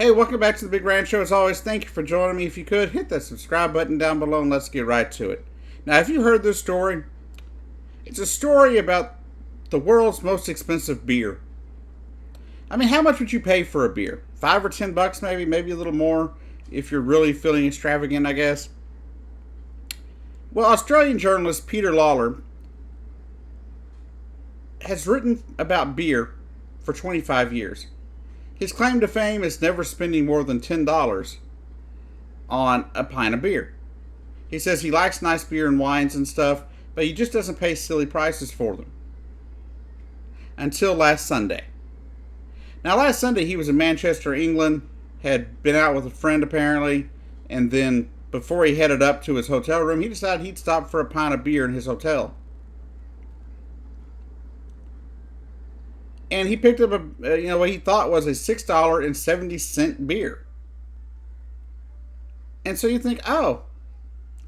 Hey, welcome back to the Big Rand Show. As always, thank you for joining me. If you could, hit that subscribe button down below and let's get right to it. Now, if you heard this story, it's a story about the world's most expensive beer. I mean, how much would you pay for a beer? $5 or $10 maybe, maybe a little more if you're really feeling extravagant, I guess. Well, Australian journalist Peter Lawler has written about beer for 25 years. His claim to fame is never spending more than $10 on a pint of beer. He says he likes nice beer and wines and stuff, but he just doesn't pay silly prices for them. Until last Sunday. Now, last Sunday he was in Manchester, England, had been out with a friend apparently, and then before he headed up to his hotel room, he decided he'd stop for a pint of beer in his hotel. And he picked up what he thought was a $6.70 beer. And so you think, oh,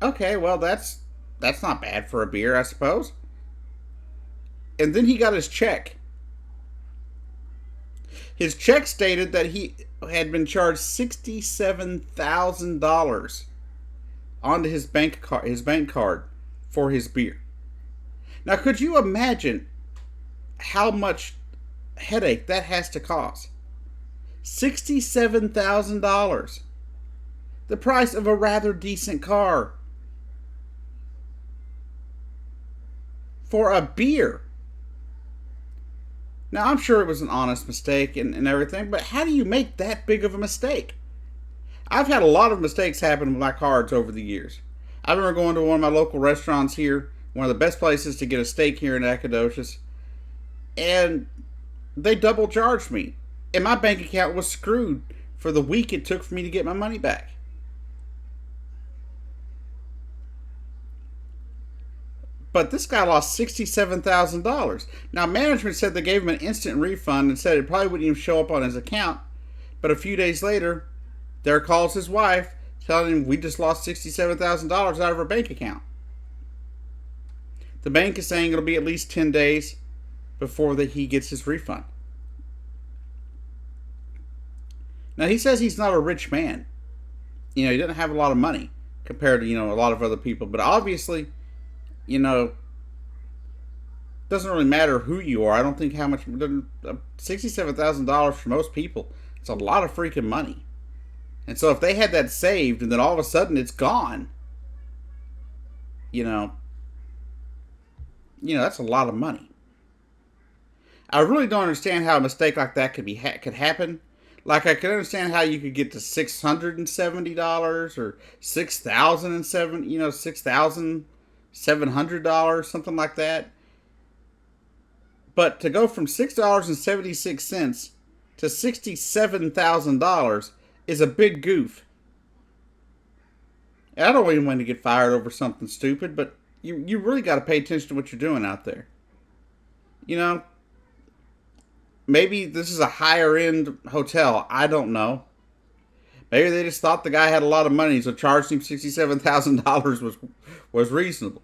okay, well that's not bad for a beer, I suppose. And then he got his check. His check stated that he had been charged $67,000 onto his bank card for his beer. Now, could you imagine how much headache that has to cause? $67,000. The price of a rather decent car. For a beer. Now, I'm sure it was an honest mistake and everything, but how do you make that big of a mistake? I've had a lot of mistakes happen with my cards over the years. I remember going to one of my local restaurants here, one of the best places to get a steak here in Nacogdoches, and they double charged me. And my bank account was screwed for the week it took for me to get my money back. But this guy lost $67,000. Now, management said they gave him an instant refund and said it probably wouldn't even show up on his account. But a few days later, there calls his wife telling him we just lost $67,000 out of our bank account. The bank is saying it'll be at least 10 days before he gets his refund. Now, he says he's not a rich man. He doesn't have a lot of money compared to, a lot of other people. But obviously, doesn't really matter who you are. I don't think how much, $67,000 for most people, it's a lot of freaking money. And so if they had that saved and then all of a sudden it's gone, that's a lot of money. I really don't understand how a mistake like that could happen. Like, I could understand how you could get to $670 or $6,700, something like that. But to go from $6.76 to $67,000 is a big goof. And I don't even want to get fired over something stupid, but you really got to pay attention to what you're doing out there. Maybe this is a higher end hotel. I don't know. Maybe they just thought the guy had a lot of money, so charging him $67,000 was reasonable.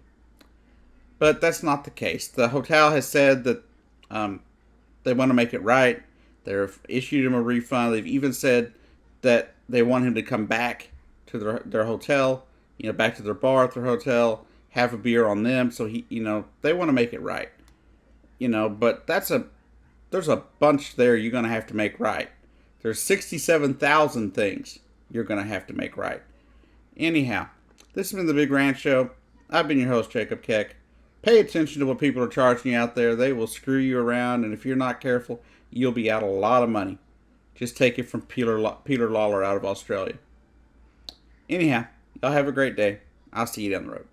But that's not the case. The hotel has said that they want to make it right. They've issued him a refund. They've even said that they want him to come back to their hotel, back to their bar at their hotel, have a beer on them. So they want to make it right. But there's a bunch there you're going to have to make right. There's 67,000 things you're going to have to make right. Anyhow, this has been the Big Rant Show. I've been your host, Jacob Keck. Pay attention to what people are charging you out there. They will screw you around, and if you're not careful, you'll be out a lot of money. Just take it from Peter Lawler out of Australia. Anyhow, y'all have a great day. I'll see you down the road.